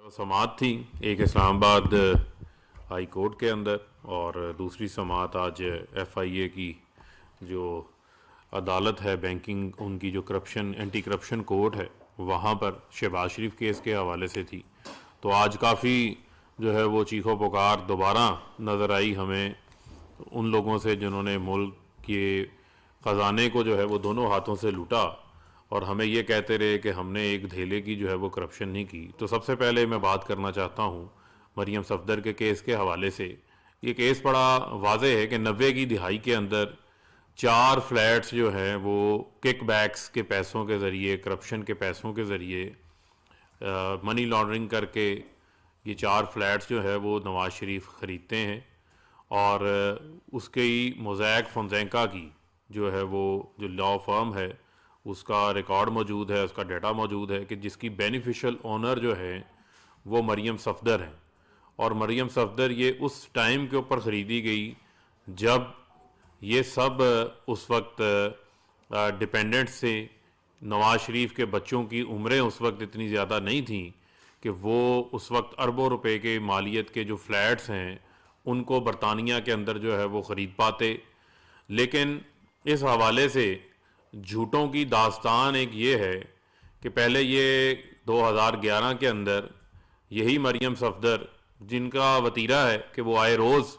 समात थी एक इस्लामाबाद हाई कोर्ट के अंदर, और दूसरी समात आज FIA की जो अदालत है बैंकिंग, उनकी जो करप्शन एंटी करप्शन कोर्ट है वहाँ पर शहबाज शरीफ केस के हवाले से थी। तो आज काफ़ी जो है वो चीखो पुकार दोबारा नज़र आई हमें उन लोगों से जिन्होंने मुल्क के ख़जाने को जो है वो दोनों हाथों से लूटा और हमें ये कहते रहे कि हमने एक धेले की जो है वो करप्शन नहीं की। तो सबसे पहले मैं बात करना चाहता हूँ मरियम सफदर के केस के हवाले से। ये केस बड़ा वाज़ेह है कि 90 की दिहाई के अंदर 4 फ्लैट्स जो हैं वो किकबैक्स के पैसों के ज़रिए, करप्शन के पैसों के ज़रिए, मनी लॉन्ड्रिंग करके ये 4 फ्लैट्स जो है वो नवाज़ शरीफ ख़रीदते हैं। और उसके ही मोज़ैक फोंसेका की जो है वो जो लॉ फर्म है उसका रिकॉर्ड मौजूद है, उसका डाटा मौजूद है कि जिसकी बेनिफिशियल ओनर जो है वो मरियम सफदर हैं। और मरियम सफदर ये उस टाइम के ऊपर ख़रीदी गई जब ये सब उस वक्त डिपेंडेंट से नवाज़ शरीफ के बच्चों की उम्रें उस वक्त इतनी ज़्यादा नहीं थी कि वो उस वक्त अरबों रुपए के मालियत के जो फ्लैट्स हैं उनको बरतानिया के अंदर जो है वो ख़रीद पाते। लेकिन इस हवाले से झूठों की दास्तान एक ये है कि पहले ये 2011 के अंदर यही मरियम सफदर, जिनका वतीरा है कि वो आए रोज़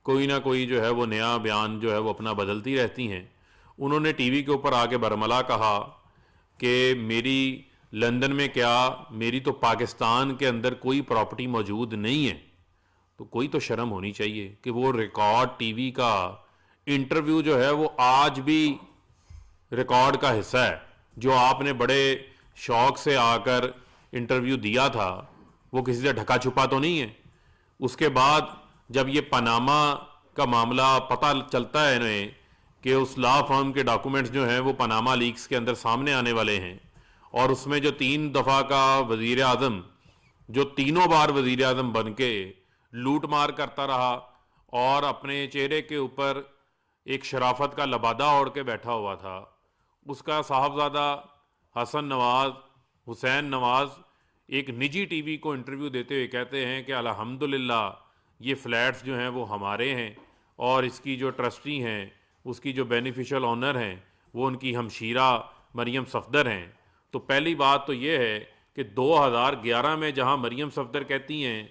कोई ना कोई जो है वो नया बयान जो है वो अपना बदलती रहती हैं, उन्होंने टीवी के ऊपर आके बरमला कहा कि मेरी लंदन में क्या, मेरी तो पाकिस्तान के अंदर कोई प्रॉपर्टी मौजूद नहीं है। तो कोई तो शर्म होनी चाहिए कि वो रिकॉर्ड टीवी का इंटरव्यू जो है वो आज भी रिकॉर्ड का हिस्सा है। जो आपने बड़े शौक से आकर इंटरव्यू दिया था वो किसी से ढका छुपा तो नहीं है। उसके बाद जब ये पनामा का मामला पता चलता है इन्हें कि उस लॉ फर्म के डॉक्यूमेंट्स जो हैं वो पनामा लीक्स के अंदर सामने आने वाले हैं, और उसमें जो 3 दफ़ा का वज़ीर आज़म जो तीनों बार वज़ीर आज़म बन के लूट मार करता रहा और अपने चेहरे के ऊपर एक शराफत का लबादा ओढ़ के बैठा हुआ था, उसका साहबजादा हसन नवाज, हुसैन नवाज एक निजी टीवी को इंटरव्यू देते हुए कहते हैं कि अल्हम्दुलिल्लाह ये फ्लैट्स जो हैं वो हमारे हैं और इसकी जो ट्रस्टी हैं, उसकी जो बेनिफिशियल ओनर हैं वो उनकी हमशीरा मरियम सफदर हैं। तो पहली बात तो ये है कि 2011 में जहां मरियम सफदर कहती हैं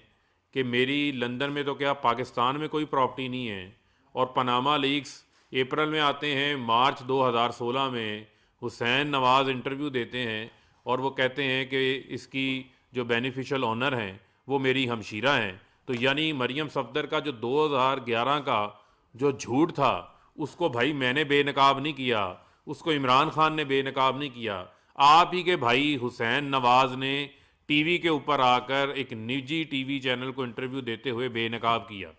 कि मेरी लंदन में तो क्या पाकिस्तान में कोई प्रॉपर्टी नहीं है, और पनामा लीक्स अप्रैल में आते हैं, मार्च 2016 में हुसैन नवाज़ इंटरव्यू देते हैं और वो कहते हैं कि इसकी जो बेनिफिशियल ओनर हैं वो मेरी हमशीरा हैं। तो यानी मरियम सफदर का जो 2011 का जो झूठ था उसको भाई मैंने बेनकाब नहीं किया, उसको इमरान खान ने बेनकाब नहीं किया, आप ही के भाई हुसैन नवाज़ ने टीवी के ऊपर आकर एक निजी टीवी चैनल को इंटरव्यू देते हुए बेनकाब किया।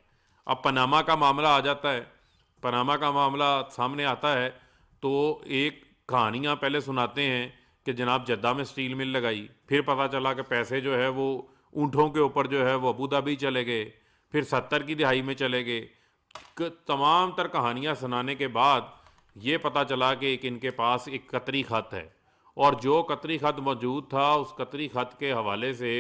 अब पनामा का मामला आ जाता है, पनामा का मामला सामने आता है तो एक कहानियाँ पहले सुनाते हैं कि जनाब जद्दा में स्टील मिल लगाई, फिर पता चला कि पैसे जो है वो ऊँटों के ऊपर जो है वो अबू धाबी चले गए, फिर 70 की दिहाई में चले गए। तमाम तर कहानियाँ सुनाने के बाद ये पता चला कि एक इनके पास एक कतरी ख़त है, और जो कतरी ख़त मौजूद था उस कतरी ख़त के हवाले से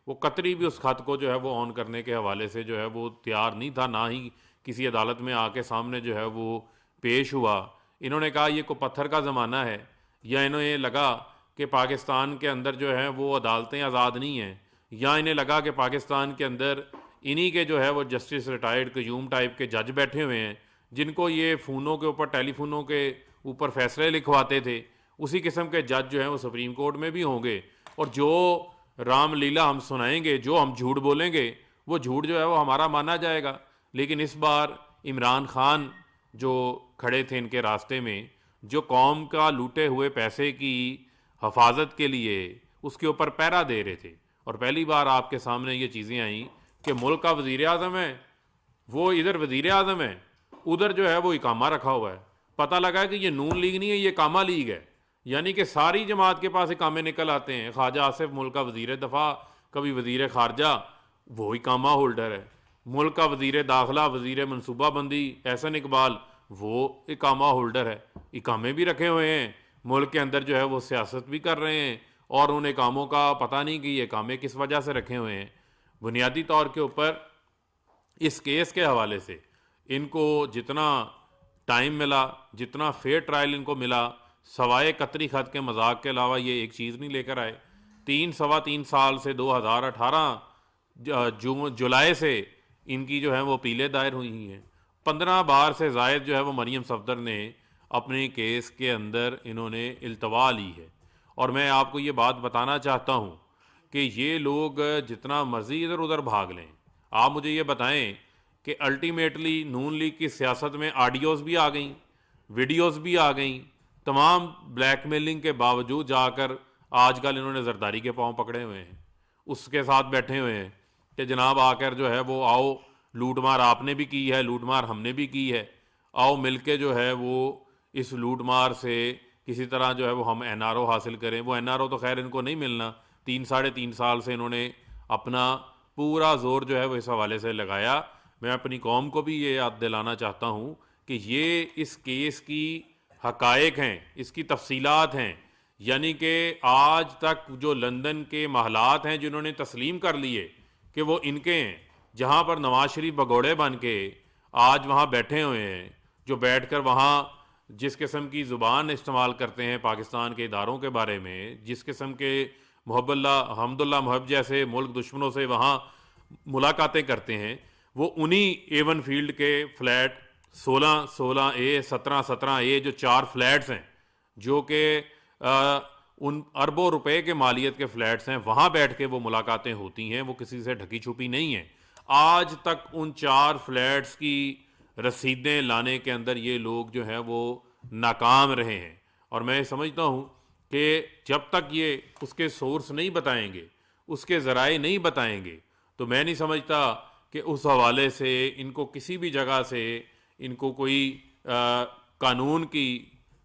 वो कतरी भी उस ख़त को जो है वो ऑन करने के हवाले से जो है वो तैयार नहीं था, ना ही किसी अदालत में आके सामने जो है वो पेश हुआ। इन्होंने कहा ये को पत्थर का ज़माना है, या इन्हें लगा कि पाकिस्तान के अंदर जो है वो अदालतें आज़ाद नहीं हैं, या इन्हें लगा कि पाकिस्तान के अंदर इन्हीं के जो है वो जस्टिस रिटायर्ड क्यूम टाइप के जज बैठे हुए हैं जिनको ये फ़ोनों के ऊपर, टेलीफोनों के ऊपर फैसले लिखवाते थे। उसी किस्म के जज जो हैं वो सुप्रीम कोर्ट में भी होंगे, और जो रामलीला हम सुनाएंगे, जो हम झूठ बोलेंगे, वो झूठ जो है वो हमारा माना जाएगा। लेकिन इस बार इमरान खान जो खड़े थे इनके रास्ते में, जो कौम का लूटे हुए पैसे की हफाजत के लिए उसके ऊपर पहरा दे रहे थे, और पहली बार आपके सामने ये चीज़ें आई कि मुल्क का वज़ीर आज़म है, वो इधर वज़ीर आज़म है, उधर जो है वो इकामा रखा हुआ है। पता लगा कि ये नून लीग नहीं है, ये कामा लीग है, यानी कि सारी जमात के पास इकामे निकल आते हैं। ख्वाजा आसिफ मुल्क का वज़ीर दफ़ा, कभी वज़ीर ख़ारजा, वो इकामा होल्डर है। मुल्क का वज़ीर दाखिला, वज़ीर मनसूबाबंदी एहसन इकबाल, वो इकामा होल्डर है, इकामे भी रखे हुए हैं। मुल्क के अंदर जो है वो सियासत भी कर रहे हैं और उन कामों का पता नहीं कि ये कामें किस वजह से रखे हुए हैं। बुनियादी तौर के ऊपर इस केस के हवाले से इनको जितना टाइम मिला, जितना फेयर ट्रायल इनको मिला, सवाए कतरी खत के मजाक के अलावा ये एक चीज़ नहीं लेकर आए। सवा तीन साल से 2018 जुलाई से इनकी जो है वो अपीलें दायर हुई हैं। 15 बार से ज़ायद जो है वो मरियम सफदर ने अपने केस के अंदर इन्होंने इल्तवा ली है। और मैं आपको ये बात बताना चाहता हूँ कि ये लोग जितना मर्जी इधर उधर भाग लें, आप मुझे ये बताएं कि अल्टीमेटली नून लीग की सियासत में ऑडियोज़ भी आ गई, वीडियोज़ भी आ गई, तमाम ब्लैकमेलिंग के बावजूद जाकर आजकल इन्होंने जरदारी के पांव पकड़े हुए हैं, उसके साथ बैठे हुए हैं कि जनाब आकर जो है वो आओ, लूटमार आपने भी की है, लूटमार हमने भी की है, आओ मिलके जो है वो इस लूटमार से किसी तरह जो है वो हम एनआरओ हासिल करें। वो एनआरओ तो खैर इनको नहीं मिलना। 3 साढ़े 3 साल से इन्होंने अपना पूरा जोर जो है वो इस हवाले से लगाया। मैं अपनी कौम को भी ये याद दिलाना चाहता हूँ कि ये इस केस की हकायक हैं, इसकी तफसीलात हैं, यानी कि आज तक जो लंदन के महलात हैं जिन्होंने तस्लीम कर लिए कि वो इनके हैं, जहाँ पर नवाज शरीफ भगोड़े बन के आज वहाँ बैठे हुए हैं, जो बैठकर वहाँ जिस किस्म की ज़ुबान इस्तेमाल करते हैं पाकिस्तान के इदारों के बारे में, जिस किस्म के हमदुल्ला महब जैसे मुल्क दुश्मनों से वहाँ मुलाकातें करते हैं, वो उन्हीं एवन फील्ड के फ्लैट 16A 17A जो 4 फ्लैट्स हैं, जो कि उन अरबों रुपए के मालियत के फ्लैट्स हैं, वहाँ बैठ के वो मुलाकातें होती हैं, वो किसी से ढकी छुपी नहीं है। आज तक उन 4 फ्लैट्स की रसीदें लाने के अंदर ये लोग जो हैं वो नाकाम रहे हैं। और मैं समझता हूँ कि जब तक ये उसके सोर्स नहीं बताएंगे, उसके ज़राए नहीं बताएंगे, तो मैं नहीं समझता कि उस हवाले से इनको किसी भी जगह से इनको कोई कानून की,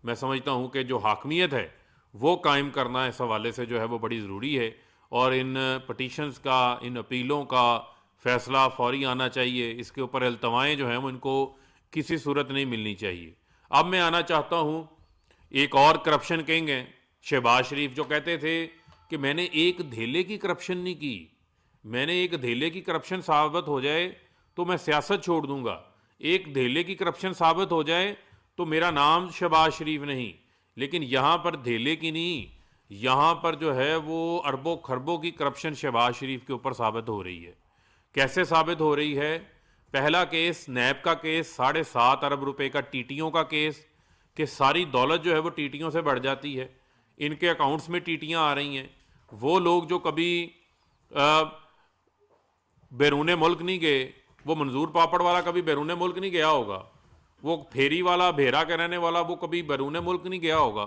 मैं समझता हूँ कि जो हाकमियत है वो कायम करना इस हवाले से जो है वो बड़ी ज़रूरी है। और इन पटिशन्स का, इन अपीलों का फ़ैसला फौरी आना चाहिए। इसके ऊपर इल्तवाएँ जो हैं वो इनको किसी सूरत नहीं मिलनी चाहिए। अब मैं आना चाहता हूँ एक और करप्शन किंग है शहबाज शरीफ, जो कहते थे कि मैंने एक धेले की करप्शन नहीं की, मैंने एक धेले की करप्शन साबित हो जाए तो मैं सियासत छोड़ दूंगा, एक धेले की करप्शन साबित हो जाए तो मेरा नाम शहबाज शरीफ नहीं। लेकिन यहाँ पर धेले की नहीं, यहाँ पर जो है वो अरबों खरबों की करप्शन शहबाज शरीफ के ऊपर साबित हो रही है। कैसे साबित हो रही है? पहला केस नैब का केस, 7.5 अरब रुपए का टीटीओं का केस, कि सारी दौलत जो है वो टीटीओं से बढ़ जाती है, इनके अकाउंट्स में टीटियाँ आ रही हैं। वो लोग जो कभी बैरून मुल्क नहीं गए, वो मंजूर पापड़ वाला कभी बैरून मुल्क नहीं गया होगा, वो फेरी वाला भेरा के रहने वाला वो कभी बैरून मुल्क नहीं गया होगा,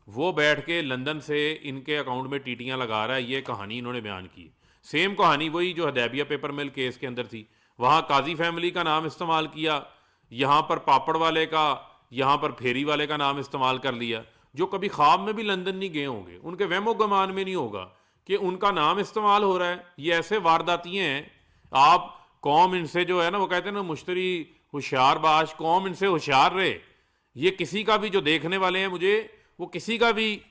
वो बैठ के लंदन से इनके अकाउंट में टीटियाँ लगा रहा है। ये कहानी इन्होंने बयान की। सेम कहानी वही जो हदैबिया पेपर मिल केस के अंदर थी, वहाँ काजी फैमिली का नाम इस्तेमाल किया, यहाँ पर पापड़ वाले का, यहाँ पर फेरी वाले का नाम इस्तेमाल कर लिया, जो कभी ख्वाब में भी लंदन नहीं गए होंगे, उनके वहमो गुमान में नहीं होगा कि उनका नाम इस्तेमाल हो रहा है। ये ऐसे वारदातियाँ हैं। आप कौम इनसे जो है ना, वो कहते हैं ना मुश्तरी होशियार बाश, कौम इनसे होशियार रहे। ये किसी का भी जो देखने वाले हैं मुझे, वो किसी का भी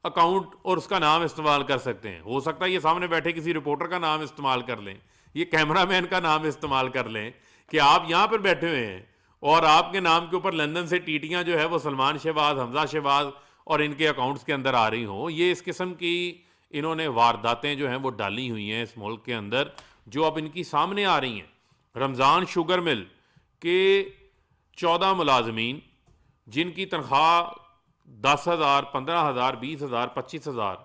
अकाउंट और उसका नाम इस्तेमाल कर सकते हैं। हो सकता है ये सामने बैठे किसी रिपोर्टर का नाम इस्तेमाल कर लें, ये कैमरामैन का नाम इस्तेमाल कर लें कि आप यहाँ पर बैठे हुए हैं और आपके नाम के ऊपर लंदन से टीटियाँ जो है वो सलमान शहबाज, हमजा शहबाज और इनके अकाउंट्स के अंदर आ रही हों। ये इस किस्म की इन्होंने वारदातें जो हैं वो डाली हुई हैं इस मुल्क के अंदर, जो अब इनकी सामने आ रही हैं। रमज़ान शुगर मिल के 14 मुलाजमीन, जिनकी तनख्वाह 10,000, 15,000, 20,000, 25,000,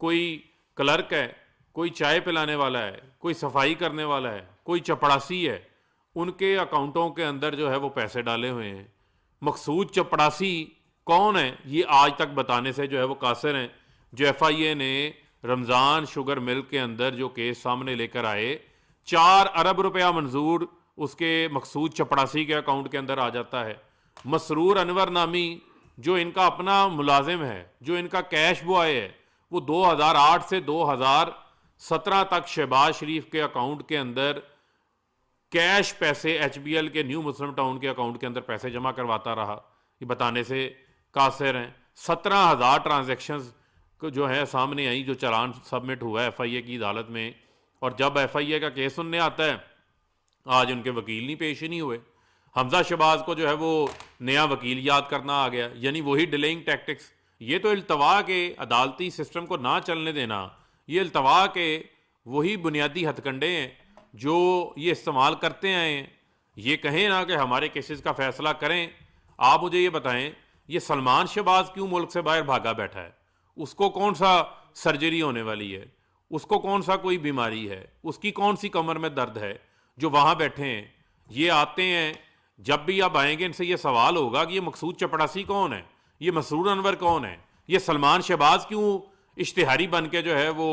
कोई क्लर्क है, कोई चाय पिलाने वाला है, कोई सफाई करने वाला है, कोई चपड़ासी है, उनके अकाउंटों के अंदर जो है वो पैसे डाले हुए हैं। मकसूद चपड़ासी कौन है ये आज तक बताने से जो है वो कासिर हैं। जो FIA ने रमज़ान शुगर मिल के अंदर जो केस सामने लेकर आए, 4 अरब रुपया मंजूर उसके मकसूद चपड़ासी के अकाउंट के अंदर आ जाता है। मसरूर अनवर नामी जो इनका अपना मुलाजिम है, जो इनका कैश बॉय है, वो 2008 से 2017 तक शहबाज शरीफ के अकाउंट के अंदर कैश पैसे HBL के न्यू मुस्लिम टाउन के अकाउंट के अंदर पैसे जमा करवाता रहा। ये बताने से कासिर हैं। 17,000 ट्रांजेक्शन्स को जो है सामने आई, जो चालान सबमिट हुआ है FIA की अदालत में, और जब FIA का केस सुनने आता है आज उनके वकील नहीं पेश ही नहीं हुए। हमजा शहबाज को जो है वो नया वकील याद करना आ गया, यानी वही डिलेइंग टैक्टिक्स। ये तो इल्तवा के अदालती सिस्टम को ना चलने देना, ये इल्तवा के वही बुनियादी हथकंडे हैं जो ये इस्तेमाल करते आए हैं। ये कहें ना कि हमारे केसेस का फैसला करें। आप मुझे ये बताएं, ये सलमान शहबाज क्यों मुल्क से बाहर भागा बैठा है? उसको कौन सा सर्जरी होने वाली है? उसको कौन सा कोई बीमारी है? उसकी कौन सी कमर में दर्द है जो वहाँ बैठे हैं? ये आते हैं, जब भी आप आएंगे इनसे ये सवाल होगा कि ये मकसूद चपड़ासी कौन है, ये मसरूर अनवर कौन है, ये सलमान शहबाज क्यों इश्तिहारी बन के जो है वो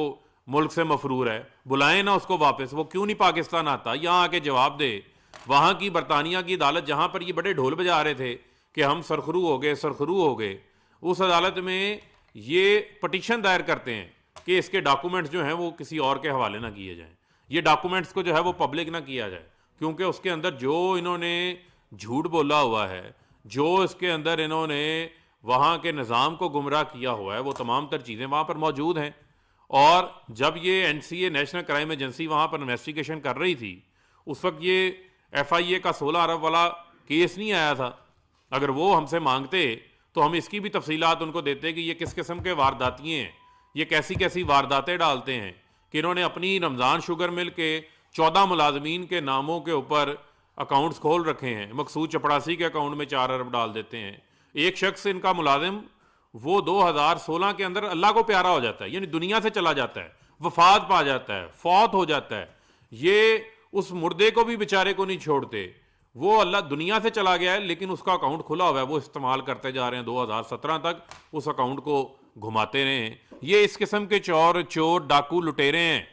मुल्क से मफरूर है? बुलाएं ना उसको वापस, वो क्यों नहीं पाकिस्तान आता, यहाँ आके जवाब दे। वहाँ की बरतानिया की अदालत जहाँ पर ये बड़े ढोल बजा रहे थे कि हम सरखरू हो गए, सरखरू हो गए, उस अदालत में ये पटिशन दायर करते हैं कि इसके डॉक्यूमेंट्स जो हैं वो किसी और के हवाले ना किए जाएं, ये डॉक्यूमेंट्स को जो है वो पब्लिक ना किया जाए, क्योंकि उसके अंदर जो इन्होंने झूठ बोला हुआ है, जो इसके अंदर इन्होंने वहाँ के निज़ाम को गुमराह किया हुआ है, वो तमाम तर चीज़ें वहाँ पर मौजूद हैं। और जब ये NCA नेशनल क्राइम एजेंसी वहाँ पर इन्वेस्टिगेशन कर रही थी, उस वक्त ये FIA का 16 अरब वाला केस नहीं आया था। अगर वो हमसे मांगते तो हम इसकी भी तफसीलात उनको देते कि ये किस किस्म के वारदातियाँ हैं, ये कैसी कैसी वारदातें डालते हैं कि इन्होंने अपनी रमज़ान शुगर मिल के 14 मुलाजमीन के नामों के ऊपर अकाउंट्स खोल रखे हैं, मकसूद चपड़ासी के अकाउंट में 4 अरब डाल देते हैं। एक शख्स इनका मुलाजिम वो 2016 के अंदर अल्लाह को प्यारा हो जाता है, यानी दुनिया से चला जाता है, वफात पा जाता है, फौत हो जाता है। ये उस मुर्दे को भी बेचारे को नहीं छोड़ते, वो अल्लाह दुनिया से चला गया है लेकिन उसका अकाउंट खुला हुआ है, वो इस्तेमाल करते जा रहे हैं। 2017 तक उस अकाउंट को घुमाते रहे हैं। ये इस किस्म के चोर, चोर, डाकू, लुटेरे हैं,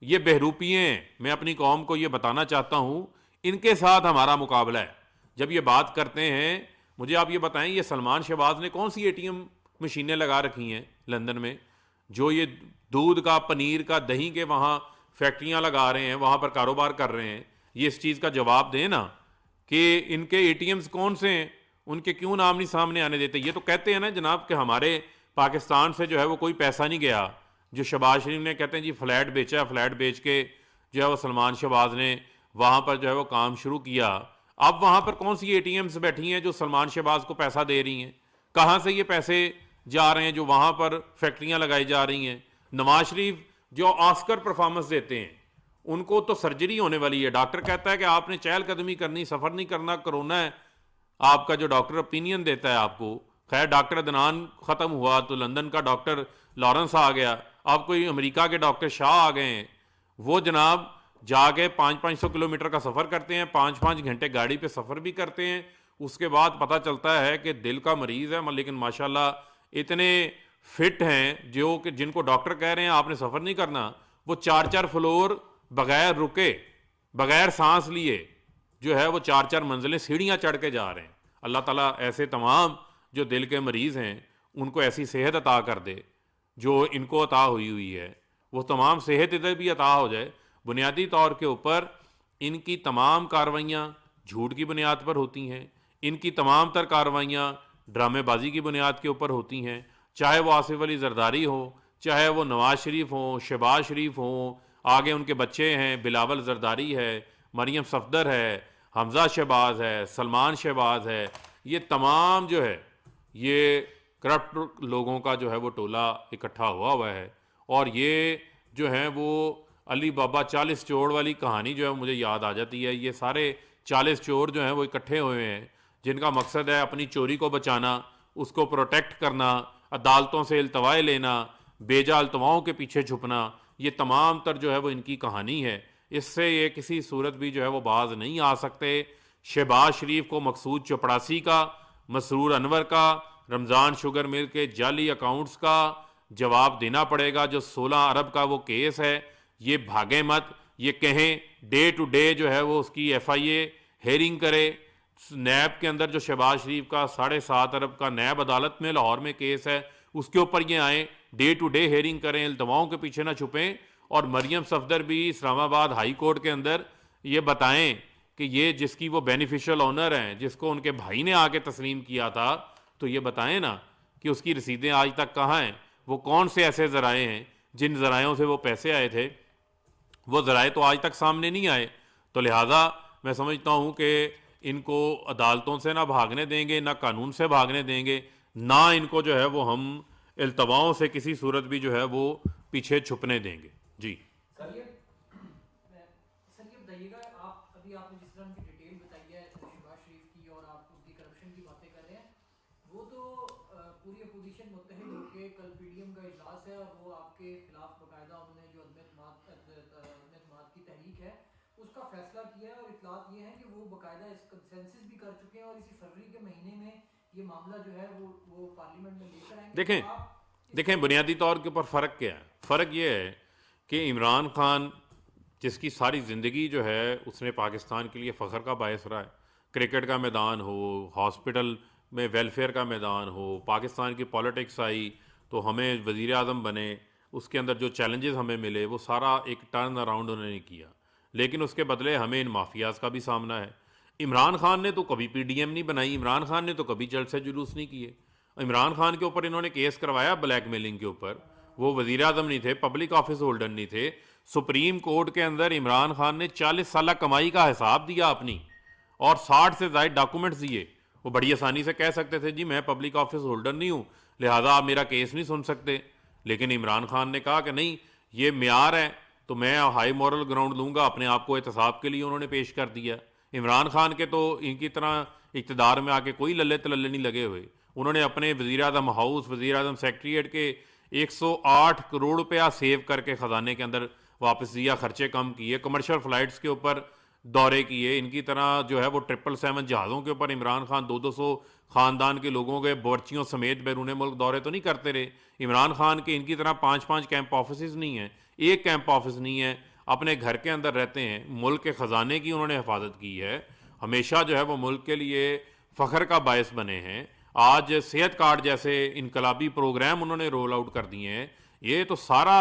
ये बहरूपिये हैं। मैं अपनी कौम को ये बताना चाहता हूँ, इनके साथ हमारा मुकाबला है। जब ये बात करते हैं, मुझे आप ये बताएं, ये सलमान शहबाज ने कौन सी ATM मशीनें लगा रखी हैं लंदन में, जो ये दूध का, पनीर का, दही के वहाँ फैक्ट्रियाँ लगा रहे हैं, वहाँ पर कारोबार कर रहे हैं? ये इस चीज़ का जवाब दें ना कि इनके ATMs कौन से हैं, उनके क्यों नाम नहीं सामने आने देते? ये तो कहते हैं ना जनाब कि हमारे पाकिस्तान से जो है वो कोई पैसा नहीं गया। जो शहबाज शरीफ ने कहते हैं जी फ्लैट बेचा है, फ्लैट बेच के जो है वो सलमान शहबाज ने वहाँ पर जो है वो काम शुरू किया। अब वहाँ पर कौन सी ATMs बैठी हैं जो सलमान शहबाज को पैसा दे रही हैं? कहाँ से ये पैसे जा रहे हैं जो वहाँ पर फैक्ट्रियाँ लगाई जा रही हैं? नवाज शरीफ जो ऑस्कर परफॉर्मेंस देते हैं, उनको तो सर्जरी होने वाली है। डॉक्टर कहता है कि आपने चहलकदमी करनी, सफ़र नहीं करना, कोरोना है। आपका जो डॉक्टर ओपिनियन देता है आपको, खैर डॉक्टर अदनान ख़त्म हुआ तो लंदन का डॉक्टर लॉरेंस आ गया, अब कोई अमेरिका के डॉक्टर शाह आ गए हैं। वो जनाब जाके 500-500 किलोमीटर का सफ़र करते हैं, 5-5 घंटे गाड़ी पे सफ़र भी करते हैं। उसके बाद पता चलता है कि दिल का मरीज़ है, लेकिन माशाल्लाह इतने फिट हैं जो कि जिनको डॉक्टर कह रहे हैं आपने सफ़र नहीं करना, वो 4-4 फ्लोर बगैर रुके, बगैर सांस लिए जो है वो 4-4 मंजिलें सीढ़ियाँ चढ़ के जा रहे हैं। अल्लाह ताला ऐसे तमाम जो दिल के मरीज़ हैं उनको ऐसी सेहत अता कर दे जो इनको अता हुई है, वो तमाम सेहत इधर भी अता हो जाए। बुनियादी तौर के ऊपर इनकी तमाम कार्रवाइयाँ झूठ की बुनियाद पर होती हैं, इनकी तमाम तर कार्रवाइयाँ ड्रामेबाजी की बुनियाद के ऊपर होती हैं। चाहे वो आसिफ अली जरदारी हो, चाहे वो नवाज शरीफ हो, शहबाज शरीफ हो, आगे उनके बच्चे हैं, बिलावल जरदारी है, मरियम सफदर है, हमजा शहबाज है, सलमान शहबाज है, ये तमाम जो है ये करप्ट लोगों का जो है वो टोला इकट्ठा हुआ है। और ये जो है वो अली बाबा 40 चोर वाली कहानी जो है मुझे याद आ जाती है। ये सारे 40 चोर जो हैं वो इकट्ठे हुए हैं जिनका मकसद है अपनी चोरी को बचाना, उसको प्रोटेक्ट करना, अदालतों से इल्तवाएँ लेना, बेजा इल्तवाओं के पीछे छुपना। ये तमाम तर जो है वो इनकी कहानी है। इससे ये किसी सूरत भी जो है वो बाज नहीं आ सकते। शहबाज शरीफ को मकसूद चपड़ासी का, मसरूर अनवर का, रमज़ान शुगर मिल के जाली अकाउंट्स का जवाब देना पड़ेगा। जो 16 अरब का वो केस है, ये भागे मत, ये कहें डे टू डे जो है वो उसकी FIA हेयरिंग करे। नैब के अंदर जो शहबाज शरीफ का 7.5 अरब का नैब अदालत में लाहौर में केस है, उसके ऊपर ये आएँ, डे टू डे हेयरिंग करें, इल्तवाओं के पीछे ना छुपें। और मरियम सफदर भी इस्लामाबाद हाई कोर्ट के अंदर ये बताएं कि ये जिसकी वो बेनिफिशियल ऑनर हैं, जिसको उनके भाई ने आके तस्लीम किया था, तो ये बताएं ना कि उसकी रसीदें आज तक कहाँ हैं। वो कौन से ऐसे ज़राए हैं जिन ज़रायों से वो पैसे आए थे, वो ज़राए तो आज तक सामने नहीं आए। तो लिहाजा मैं समझता हूँ कि इनको अदालतों से ना भागने देंगे, ना कानून से भागने देंगे, ना इनको जो है वो हम इल्तवाओं से किसी सूरत भी जो है वो पीछे छुपने देंगे। जी सर ये बताइएगा, आप अभी आपने जिस तरह की डिटेल बताई है शहबाज शरीफ की और आप उनकी करप्शन की बातें कर रहे हैं, वो तो पूरी अपोजिशन मुत्तहिद होकर कल पीडीएम का इजलास है और वो आपके खिलाफ बाकायदा उन्होंने जो अदम की तहरीक है उसका फैसला किया है, और इतलात ये है कि वो बाकायदा इस कंसेंसस भी कर चुके हैं और इसी फरवरी के महीने में ये मामला जो है वो पार्लियामेंट में लेकर आएंगे। देखें, तो आप देखें बुनियादी तौर के ऊपर फ़र्क क्या है? फ़र्क ये है कि इमरान खान जिसकी सारी ज़िंदगी जो है उसने पाकिस्तान के लिए फ़ख्र का बायस रहा है, क्रिकेट का मैदान हो, हॉस्पिटल में वेलफेयर का मैदान हो, पाकिस्तान की पॉलिटिक्स आई तो हमें वज़ीर आज़म बने, उसके अंदर जो चैलेंजेस हमें मिले वो सारा एक टर्न अराउंड उन्होंने किया, लेकिन उसके बदले हमें इन माफियाज़ का भी सामना है। इमरान खान ने तो कभी पीडीएम नहीं बनाई, इमरान खान ने तो कभी जलसे जुलूस नहीं किए। इमरान खान के ऊपर इन्होंने केस करवाया ब्लैकमेलिंग के ऊपर, वो वज़ीर आज़म नहीं थे, पब्लिक ऑफिस होल्डर नहीं थे। सुप्रीम कोर्ट के अंदर इमरान खान ने 40 साल कमाई का हिसाब दिया अपनी, और 60 से ज़ायद डॉक्यूमेंट्स दिए। वो बड़ी आसानी से कह सकते थे जी मैं पब्लिक ऑफिस होल्डर नहीं हूँ लिहाजा आप मेरा केस नहीं सुन सकते, लेकिन इमरान खान ने कहा कि नहीं ये म्यार है तो मैं हाई मॉरल ग्राउंड लूँगा, अपने आप को एहतसाब के लिए उन्होंने पेश कर दिया। इमरान खान के तो इनकी तरह इक़्तिदार में आके कोई लल्ले तलल्ले नहीं लगे हुए। उन्होंने अपने वज़ीर आज़म हाउस, वज़ीर आज़म सेक्रेटरीट के 108 करोड़ रुपया सेव करके ख़जाने के अंदर वापस दिया, खर्चे कम किए, कमर्शियल फ़्लाइट्स के ऊपर दौरे किए। इनकी तरह जो है वो 777 जहाज़ों के ऊपर इमरान खान 200 ख़ानदान के लोगों के बर्चियों समेत बैरून मुल्क दौरे तो नहीं करते रहे। इमरान खान के इनकी तरह 5-5 कैंप ऑफिस नहीं हैं, एक कैंप ऑफिस नहीं है, अपने घर के अंदर रहते हैं। मुल्क के ख़जाने की उन्होंने हिफाजत की है, हमेशा जो है वो मुल्क के लिए फ़ख्र का बायस बने हैं। आज सेहत कार्ड जैसे इनकलाबी प्रोग्राम उन्होंने रोल आउट कर दिए हैं। ये तो सारा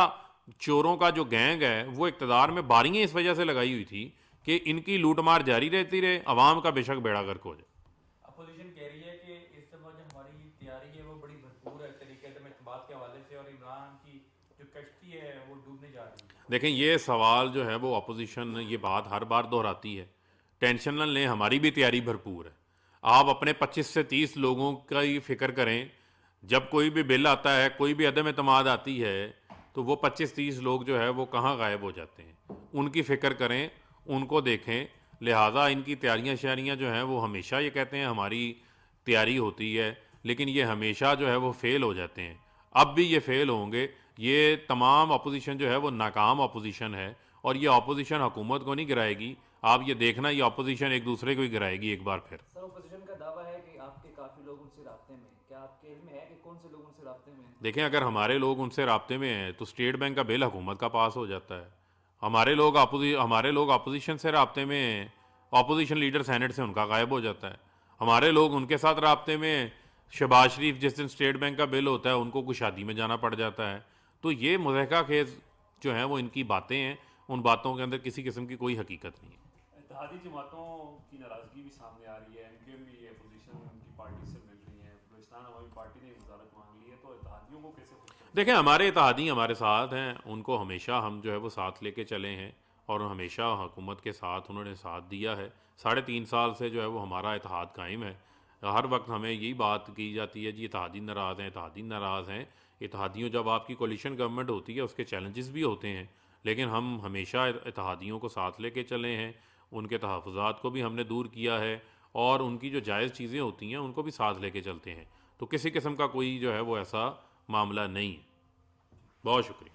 चोरों का जो गैंग है वो इक़्तिदार में बारियाँ इस वजह से लगाई हुई थी कि इनकी लूटमार जारी रहती रहे, अवाम का बेशक बेड़ा गर्क हो जाए। अपोजिशन कह रही है कि इस दफ़ा जो हमारी तैयारी है वो बड़ी भरपूर है तरीके एतमाद के हवाले से, और इमरान की जो कश्ती है वो डूबने जा रही है। देखें ये सवाल जो है वो अपोजिशन ये बात हर बार दोहराती है, टेंशन न लें हमारी भी तैयारी भरपूर है। आप अपने 25 से 30 लोगों का ही फिक्र करें, जब कोई भी बिल आता है, कोई भी अदम एतमाद आती है तो वो 25-30 लोग जो है वो कहाँ गायब हो जाते हैं। उनकी फ़िक्र करें, उनको देखें। लिहाजा इनकी तैयारियाँ शयारियाँ जो हैं वो हमेशा ये कहते हैं हमारी तैयारी होती है, लेकिन ये हमेशा जो है वो फ़ेल हो जाते हैं। अब भी ये फ़ेल होंगे। ये तमाम अपोजिशन जो है वो नाकाम अपोजिशन है, और ये अपोजिशन हुकूमत को नहीं गिराएगी। आप ये देखना ये अपोजिशन एक दूसरे को ही गिराएगी एक बार फिर। सर ओपोजिशन का दावा है कि आपके काफ़ी लोग उनसे राब्ते में हैं, क्या आपके इल्म में है कि कौन से लोग उनसे राब्ते में हैं? देखें अगर हमारे लोग उनसे राब्ते में हैं तो स्टेट बैंक का बिल हुकूमत का पास हो जाता है। हमारे लोग अपोजिशन से राब्ते में हैं, अपोजिशन लीडर सेनेट से उनका गायब हो जाता है। हमारे लोग उनके साथ राब्ते में हैं, शहबाज शरीफ जिस दिन स्टेट बैंक का बिल होता है उनको कोई शादी में जाना पड़ जाता है। तो ये मुज़हका खेज जो हैं वो इनकी बातें हैं, उन बातों के अंदर किसी किस्म की कोई हकीकत नहीं है। इत्तेहादी जमातों की नाराज़गी भी सामने आ रही है, इनके भी अपोजिशन की पार्टी से मिल रही है। बलूचिस्तान अवामी पार्टी ने वजारत मांग ली है, तो इत्तेहादियों को कैसे खुश करें? देखें हमारे इत्तेहादी हमारे साथ हैं, उनको हमेशा हम जो है वो साथ लेके चले हैं, और हमेशा हुकूमत के साथ उन्होंने साथ दिया है। 3.5 साल से जो है वो हमारा इत्तेहाद कायम है। हर वक्त हमें यही बात की जाती है जी इत्तेहादी नाराज़ हैं, इत्तेहादी नाराज़ हैं। इत्तेहादियों जब आपकी कोलिशन गवर्नमेंट होती है उसके चैलेंजेस भी होते हैं, लेकिन हम हमेशा इत्तेहादियों को साथ लेके चले हैं। उनके तहफ़्फ़ुज़ात को भी हमने दूर किया है, और उनकी जो जायज़ चीज़ें होती हैं उनको भी साथ लेके चलते हैं। तो किसी किस्म का कोई जो है वो ऐसा मामला नहीं है। बहुत शुक्रिया।